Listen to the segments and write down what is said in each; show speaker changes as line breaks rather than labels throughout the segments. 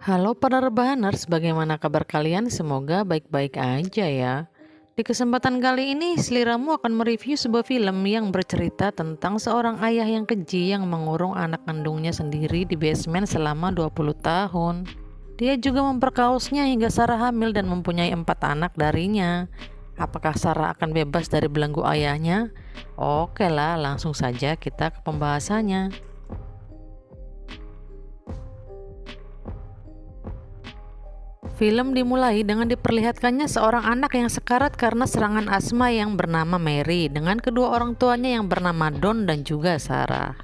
Halo para rebahaners, bagaimana kabar kalian? Semoga baik-baik aja ya. Di kesempatan kali ini, Seliramu akan mereview sebuah film yang bercerita tentang seorang ayah yang keji yang mengurung anak kandungnya sendiri di basement selama 20 tahun. Dia juga memperkausnya hingga Sarah hamil dan mempunyai 4 anak darinya. Apakah Sarah akan bebas dari belenggu ayahnya? Oke lah, langsung saja kita ke pembahasannya. Film dimulai dengan diperlihatkannya seorang anak yang sekarat karena serangan asma yang bernama Mary dengan kedua orang tuanya yang bernama Don dan juga Sarah.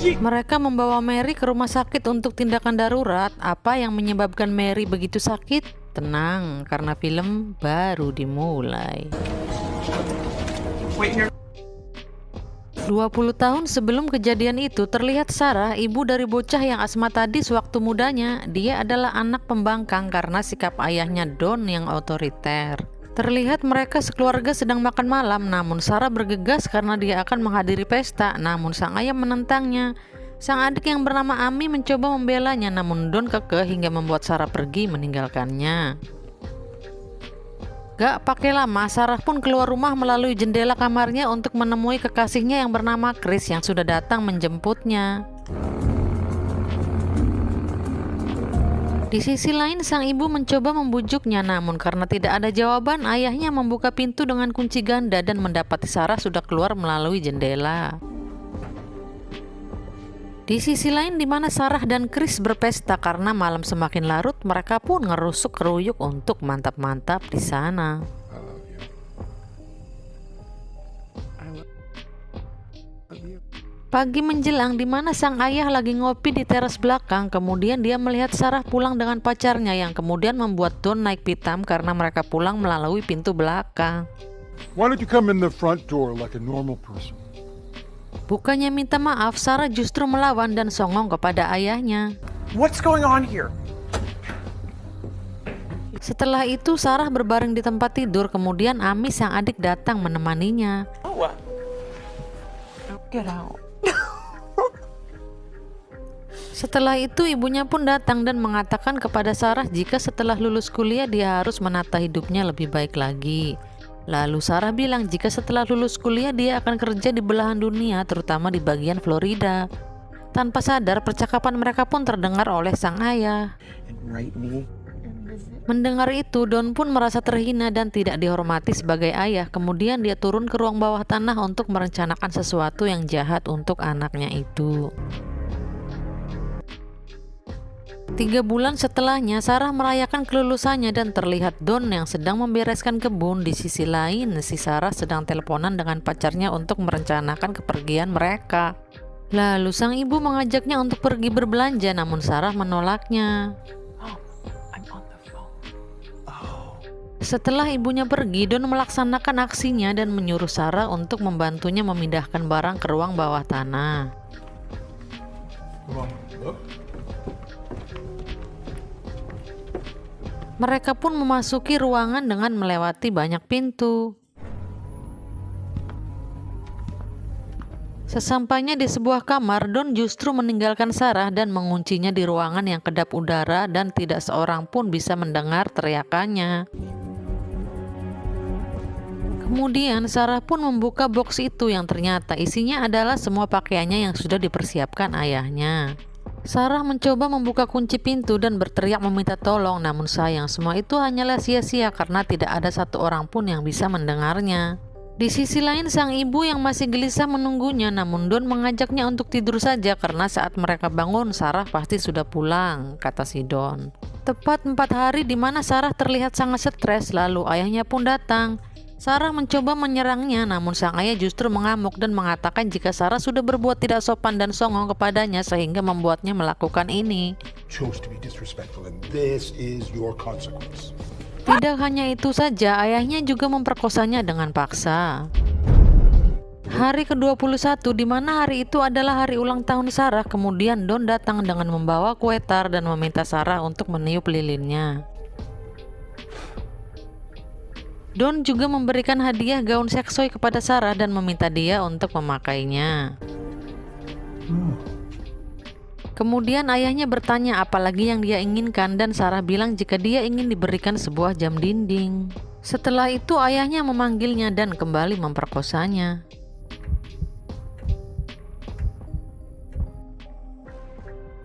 Mereka membawa Mary ke rumah sakit untuk tindakan darurat. Apa yang menyebabkan Mary begitu sakit? Tenang, karena film baru dimulai. 20 tahun sebelum kejadian itu, terlihat Sarah, ibu dari bocah yang asma tadi sewaktu mudanya. Dia adalah anak pembangkang karena sikap ayahnya Don yang otoriter. Terlihat mereka sekeluarga sedang makan malam, namun Sarah bergegas karena dia akan menghadiri pesta, namun sang ayah menentangnya. Sang adik yang bernama Ami mencoba membelanya, namun Don kekeh hingga membuat Sarah pergi meninggalkannya. Gak pakai lama, Sarah pun keluar rumah melalui jendela kamarnya untuk menemui kekasihnya yang bernama Chris yang sudah datang menjemputnya. Di sisi lain, sang ibu mencoba membujuknya, namun karena tidak ada jawaban, ayahnya membuka pintu dengan kunci ganda dan mendapati Sarah sudah keluar melalui jendela. Di sisi lain, di mana Sarah dan Chris berpesta karena malam semakin larut, mereka pun ngerusuk keruyuk untuk mantap-mantap di sana. Pagi menjelang, di mana sang ayah lagi ngopi di teras belakang, kemudian dia melihat Sarah pulang dengan pacarnya yang kemudian membuat Don naik pitam karena mereka pulang melalui pintu belakang.
Why don't you come in the front door like a normal person?
Bukannya minta maaf, Sarah justru melawan dan songong kepada ayahnya.
What's going on here?
Setelah itu Sarah berbaring di tempat tidur, kemudian Ami sang adik datang menemaninya.
Oh, get out.
Setelah itu ibunya pun datang dan mengatakan kepada Sarah jika setelah lulus kuliah dia harus menata hidupnya lebih baik lagi. Lalu Sarah bilang jika setelah lulus kuliah dia akan kerja di belahan dunia, terutama di bagian Florida. Tanpa sadar, percakapan mereka pun terdengar oleh sang ayah. Mendengar itu, Don pun merasa terhina dan tidak dihormati sebagai ayah. Kemudian dia turun ke ruang bawah tanah untuk merencanakan sesuatu yang jahat untuk anaknya itu. 3 bulan setelahnya, Sarah merayakan kelulusannya dan terlihat Don yang sedang membereskan kebun. Di sisi lain, si Sarah sedang teleponan dengan pacarnya untuk merencanakan kepergian mereka. Lalu sang ibu mengajaknya untuk pergi berbelanja, namun Sarah menolaknya.
I'm on the phone.
Setelah ibunya pergi, Don melaksanakan aksinya dan menyuruh Sarah untuk membantunya memindahkan barang ke ruang bawah tanah.
Come on, look.
Mereka pun memasuki ruangan dengan melewati banyak pintu. Sesampainya di sebuah kamar, Don justru meninggalkan Sarah dan menguncinya di ruangan yang kedap udara dan tidak seorang pun bisa mendengar teriakannya. Kemudian Sarah pun membuka box itu yang ternyata isinya adalah semua pakaiannya yang sudah dipersiapkan ayahnya. Sarah mencoba membuka kunci pintu dan berteriak meminta tolong, namun sayang semua itu hanyalah sia-sia karena tidak ada satu orang pun yang bisa mendengarnya. Di sisi lain, sang ibu yang masih gelisah menunggunya, namun Don mengajaknya untuk tidur saja karena saat mereka bangun Sarah pasti sudah pulang, kata si Don. Tepat 4 hari di mana Sarah terlihat sangat stres, lalu ayahnya pun datang. Sarah mencoba menyerangnya, namun sang ayah justru mengamuk dan mengatakan jika Sarah sudah berbuat tidak sopan dan songong kepadanya sehingga membuatnya melakukan ini.
Chose to be disrespectful, and this is your consequence.
Tidak hanya itu saja, ayahnya juga memperkosanya dengan paksa. Hari ke-21, di mana hari itu adalah hari ulang tahun Sarah, kemudian Don datang dengan membawa kue tar dan meminta Sarah untuk meniup lilinnya. Don juga memberikan hadiah gaun seksoi kepada Sarah dan meminta dia untuk memakainya. Kemudian ayahnya bertanya apalagi yang dia inginkan dan Sarah bilang jika dia ingin diberikan sebuah jam dinding. Setelah itu ayahnya memanggilnya dan kembali memperkosanya.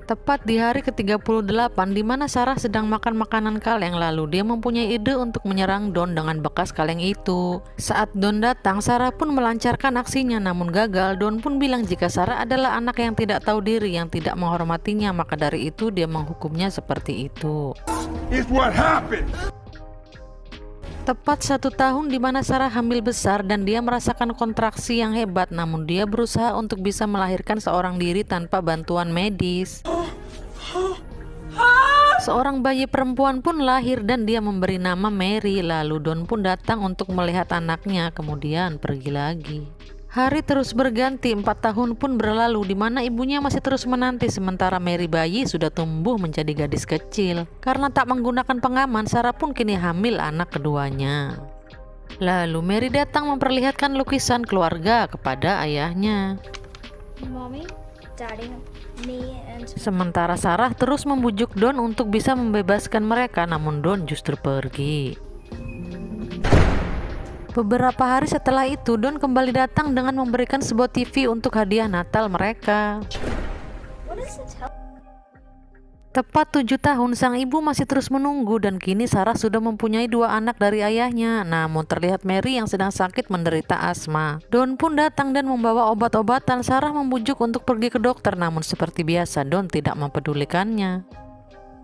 Tepat di hari ke-38 di mana Sarah sedang makan makanan kaleng, lalu dia mempunyai ide untuk menyerang Don dengan bekas kaleng itu. Saat Don datang, Sarah pun melancarkan aksinya namun gagal. Don pun bilang jika Sarah adalah anak yang tidak tahu diri, yang tidak menghormatinya, maka dari itu dia menghukumnya seperti itu.
It's what happened.
Tepat 1 tahun di mana Sarah hamil besar dan dia merasakan kontraksi yang hebat, namun dia berusaha untuk bisa melahirkan seorang diri tanpa bantuan medis. Seorang bayi perempuan pun lahir dan dia memberi nama Mary. Lalu Don pun datang untuk melihat anaknya, kemudian pergi lagi. Hari terus berganti, 4 tahun pun berlalu di mana ibunya masih terus menanti sementara Mary bayi sudah tumbuh menjadi gadis kecil. Karena tak menggunakan pengaman, Sarah pun kini hamil anak keduanya. Lalu Mary datang memperlihatkan lukisan keluarga kepada ayahnya.
Mommy, Daddy, me, and
Sementara Sarah terus membujuk Don untuk bisa membebaskan mereka, namun Don justru pergi. Beberapa hari setelah itu, Don kembali datang dengan memberikan sebuah TV untuk hadiah Natal mereka.
what is it?
Tepat 7 tahun, sang ibu masih terus menunggu dan kini Sarah sudah mempunyai 2 anak dari ayahnya. Namun terlihat Mary yang sedang sakit menderita asma. Don pun datang dan membawa obat-obatan. Sarah membujuk untuk pergi ke dokter, namun seperti biasa Don tidak mempedulikannya.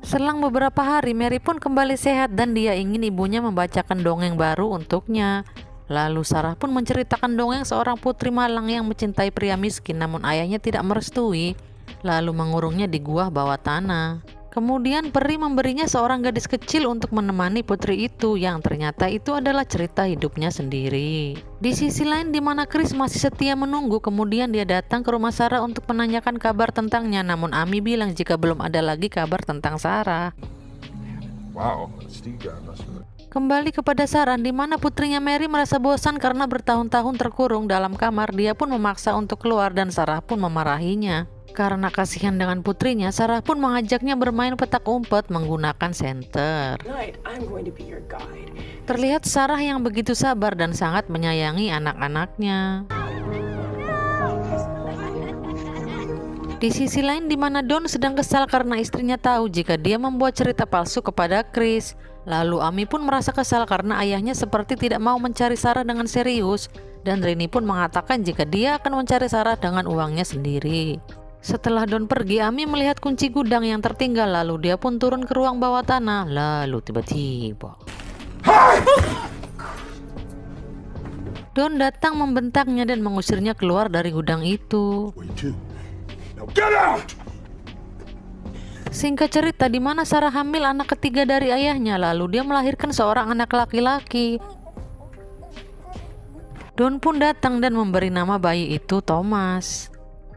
Selang beberapa hari, Mary pun kembali sehat dan dia ingin ibunya membacakan dongeng baru untuknya. Lalu Sarah pun menceritakan dongeng seorang putri malang yang mencintai pria miskin namun ayahnya tidak merestui, lalu mengurungnya di gua bawah tanah. Kemudian peri memberinya seorang gadis kecil untuk menemani putri itu, yang ternyata itu adalah cerita hidupnya sendiri. Di sisi lain di mana Chris masih setia menunggu, kemudian dia datang ke rumah Sarah untuk menanyakan kabar tentangnya, namun Amy bilang jika belum ada lagi kabar tentang Sarah.
Wow, Steve guy must have.
Kembali kepada Sarah di mana putrinya Mary merasa bosan karena bertahun-tahun terkurung dalam kamar. Dia pun memaksa untuk keluar dan Sarah pun memarahinya. Karena kasihan dengan putrinya, Sarah pun mengajaknya bermain petak umpet menggunakan senter.
Tonight, I'm going to be your guide.
Terlihat Sarah yang begitu sabar dan sangat menyayangi anak-anaknya. Di sisi lain di mana Don sedang kesal karena istrinya tahu jika dia membuat cerita palsu kepada Chris. Lalu Amy pun merasa kesal karena ayahnya seperti tidak mau mencari Sarah dengan serius. Dan Rini pun mengatakan jika dia akan mencari Sarah dengan uangnya sendiri. Setelah Don pergi, Amy melihat kunci gudang yang tertinggal, lalu dia pun turun ke ruang bawah tanah. Lalu tiba-tiba Don datang membentaknya dan mengusirnya keluar dari gudang itu.
Where you to? Now get out!
Singkat cerita, di mana Sarah hamil anak ketiga dari ayahnya, lalu dia melahirkan seorang anak laki-laki. Don pun datang dan memberi nama bayi itu Thomas.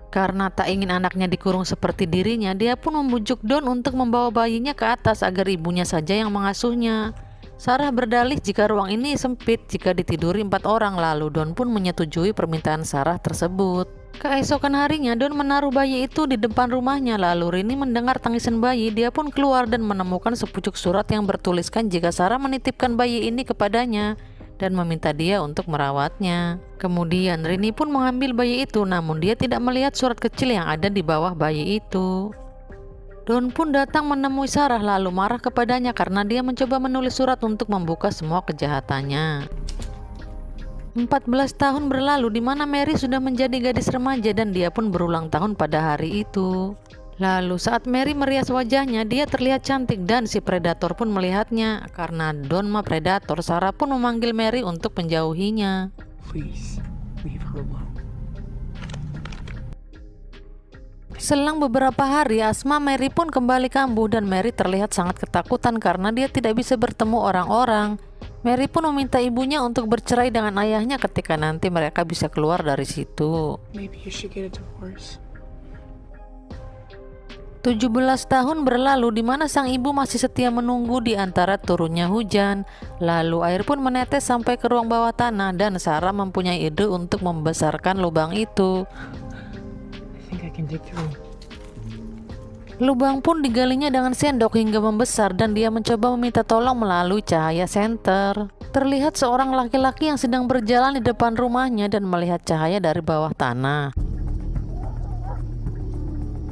Karena tak ingin anaknya dikurung seperti dirinya, dia pun membujuk Don untuk membawa bayinya ke atas agar ibunya saja yang mengasuhnya. Sarah berdalih jika ruang ini sempit jika ditiduri 4 orang, lalu Don pun menyetujui permintaan Sarah tersebut. Keesokan harinya, Don menaruh bayi itu di depan rumahnya, lalu Rini mendengar tangisan bayi. Dia pun keluar dan menemukan sepucuk surat yang bertuliskan jika Sarah menitipkan bayi ini kepadanya dan meminta dia untuk merawatnya. Kemudian Rini pun mengambil bayi itu, namun dia tidak melihat surat kecil yang ada di bawah bayi itu. Don pun datang menemui Sarah lalu marah kepadanya karena dia mencoba menulis surat untuk membuka semua kejahatannya. 14 tahun berlalu di mana Mary sudah menjadi gadis remaja dan dia pun berulang tahun pada hari itu. Lalu saat Mary merias wajahnya, dia terlihat cantik dan si predator pun melihatnya. Karena Don mah predator, Sarah pun memanggil Mary untuk menjauhinya.
Please, leave her alone.
Selang beberapa hari, asma Mary pun kembali kambuh dan Mary terlihat sangat ketakutan karena dia tidak bisa bertemu orang-orang. Mary pun meminta ibunya untuk bercerai dengan ayahnya ketika nanti mereka bisa keluar dari situ.
Maybe you should get a divorce.
17 tahun berlalu di mana sang ibu masih setia menunggu di antara turunnya hujan. Lalu air pun menetes sampai ke ruang bawah tanah dan Sarah mempunyai ide untuk membesarkan lubang itu.
I think I can dig through.
Lubang pun digalinya dengan sendok hingga membesar dan dia mencoba meminta tolong melalui cahaya senter. Terlihat seorang laki-laki yang sedang berjalan di depan rumahnya dan melihat cahaya dari bawah tanah.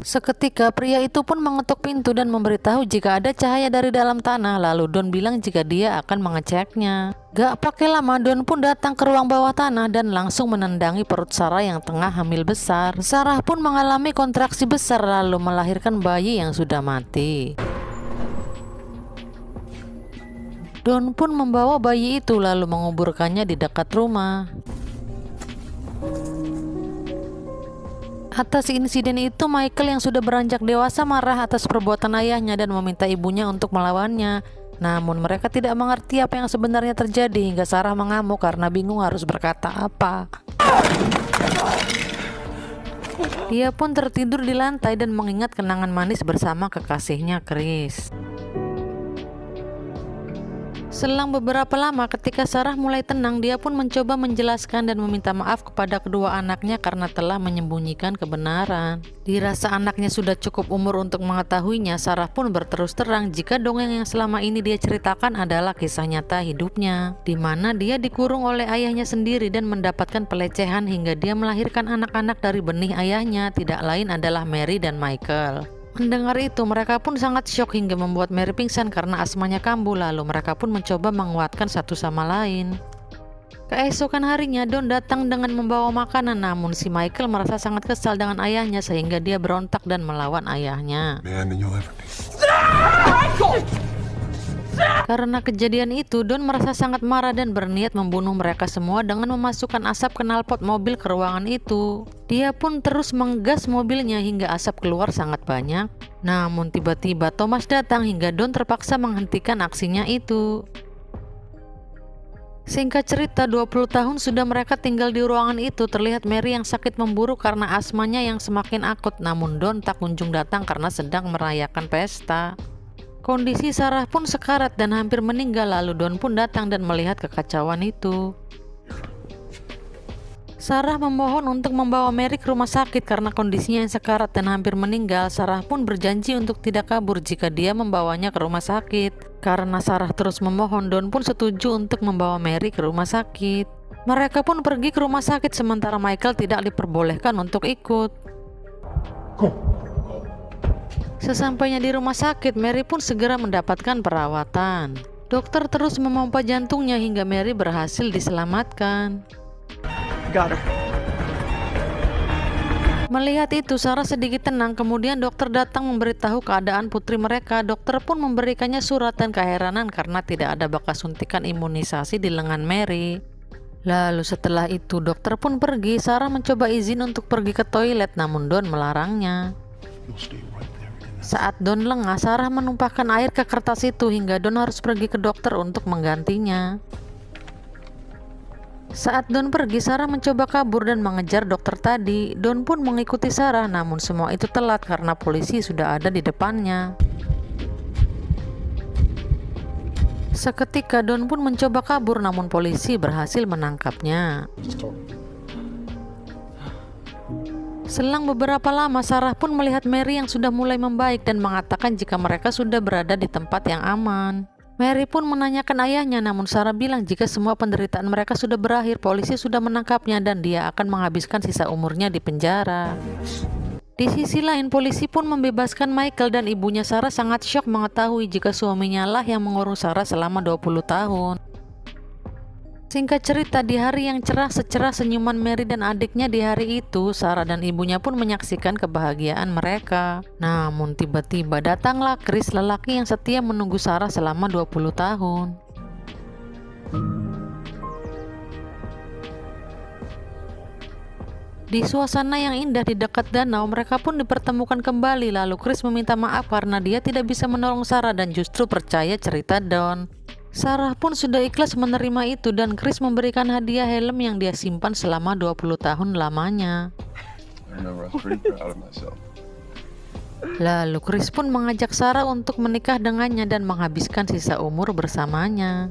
Seketika pria itu pun mengetuk pintu dan memberitahu jika ada cahaya dari dalam tanah, lalu Don bilang jika dia akan mengeceknya. Gak pakai lama Don pun datang ke ruang bawah tanah dan langsung menendangi perut Sarah yang tengah hamil besar. Sarah pun mengalami kontraksi besar lalu melahirkan bayi yang sudah mati. Don pun membawa bayi itu lalu menguburkannya di dekat rumah. Atas insiden itu, Michael yang sudah beranjak dewasa marah atas perbuatan ayahnya dan meminta ibunya untuk melawannya. Namun mereka tidak mengerti apa yang sebenarnya terjadi hingga Sarah mengamuk karena bingung harus berkata apa. Dia pun tertidur di lantai dan mengingat kenangan manis bersama kekasihnya Chris. Selang beberapa lama ketika Sarah mulai tenang, dia pun mencoba menjelaskan dan meminta maaf kepada kedua anaknya karena telah menyembunyikan kebenaran. Dirasa anaknya sudah cukup umur untuk mengetahuinya, Sarah pun berterus terang jika dongeng yang selama ini dia ceritakan adalah kisah nyata hidupnya, di mana dia dikurung oleh ayahnya sendiri dan mendapatkan pelecehan hingga dia melahirkan anak-anak dari benih ayahnya, tidak lain adalah Mary dan Michael. Mendengar itu, mereka pun sangat syok hingga membuat Mary pingsan karena asmanya kambuh, lalu mereka pun mencoba menguatkan satu sama lain. Keesokan harinya, Don datang dengan membawa makanan, namun si Michael merasa sangat kesal dengan ayahnya sehingga dia berontak dan melawan ayahnya.
Man, and you'll ever be.
Karena kejadian itu, Don merasa sangat marah dan berniat membunuh mereka semua dengan memasukkan asap knalpot mobil ke ruangan itu. Dia pun terus menggas mobilnya hingga asap keluar sangat banyak. Namun tiba-tiba Thomas datang hingga Don terpaksa menghentikan aksinya itu. Singkat cerita, 20 tahun sudah mereka tinggal di ruangan itu. Terlihat Mary yang sakit memburuk karena asmanya yang semakin akut, namun Don tak kunjung datang karena sedang merayakan pesta. Kondisi Sarah pun sekarat dan hampir meninggal, lalu Don pun datang dan melihat kekacauan itu. Sarah memohon untuk membawa Mary ke rumah sakit karena kondisinya yang sekarat dan hampir meninggal. Sarah pun berjanji untuk tidak kabur jika dia membawanya ke rumah sakit. Karena Sarah terus memohon, Don pun setuju untuk membawa Mary ke rumah sakit. Mereka pun pergi ke rumah sakit sementara Michael tidak diperbolehkan untuk ikut. Sesampainya di rumah sakit, Mary pun segera mendapatkan perawatan. Dokter terus memompa jantungnya hingga Mary berhasil diselamatkan.
Got her.
Melihat itu, Sarah sedikit tenang. Kemudian dokter datang memberitahu keadaan putri mereka. Dokter pun memberikannya surat dan keheranan karena tidak ada bekas suntikan imunisasi di lengan Mary. Lalu setelah itu, dokter pun pergi. Sarah mencoba izin untuk pergi ke toilet, namun Don melarangnya.
You'll stay right there in that.
Saat Don lengah, Sarah menumpahkan air ke kertas itu hingga Don harus pergi ke dokter untuk menggantinya. Saat Don pergi, Sarah mencoba kabur dan mengejar dokter tadi. Don pun mengikuti Sarah, namun semua itu telat karena polisi sudah ada di depannya. Seketika Don pun mencoba kabur, namun polisi berhasil menangkapnya.
Let's talk.
Selang beberapa lama, Sarah pun melihat Mary yang sudah mulai membaik dan mengatakan jika mereka sudah berada di tempat yang aman. Mary pun menanyakan ayahnya, namun Sarah bilang jika semua penderitaan mereka sudah berakhir, polisi sudah menangkapnya dan dia akan menghabiskan sisa umurnya di penjara. Di sisi lain, polisi pun membebaskan Michael dan ibunya Sarah sangat syok mengetahui jika suaminya lah yang mengurung Sarah selama 20 tahun. Singkat cerita, di hari yang cerah secerah senyuman Mary dan adiknya di hari itu, Sarah dan ibunya pun menyaksikan kebahagiaan mereka. Namun tiba-tiba datanglah Chris, lelaki yang setia menunggu Sarah selama 20 tahun. Di suasana yang indah di dekat danau, mereka pun dipertemukan kembali. Lalu Chris meminta maaf karena dia tidak bisa menolong Sarah dan justru percaya cerita Don. Sarah pun sudah ikhlas menerima itu dan Chris memberikan hadiah helm yang dia simpan selama 20 tahun lamanya.
I remember I was pretty proud of myself.
Lalu Chris pun mengajak Sarah untuk menikah dengannya dan menghabiskan sisa umur bersamanya.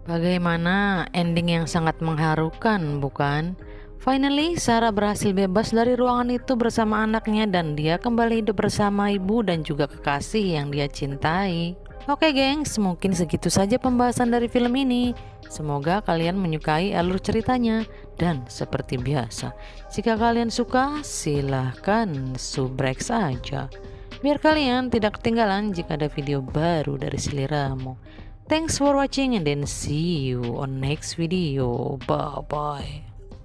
Bagaimana ending yang sangat mengharukan, bukan? Finally, Sarah berhasil bebas dari ruangan itu bersama anaknya dan dia kembali hidup bersama ibu dan juga kekasih yang dia cintai. Oke gengs, mungkin segitu saja pembahasan dari film ini. Semoga kalian menyukai alur ceritanya. Dan seperti biasa, jika kalian suka, silahkan subrek saja, biar kalian tidak ketinggalan jika ada video baru dari seliramu. Thanks for watching and then see you on next video. Bye bye.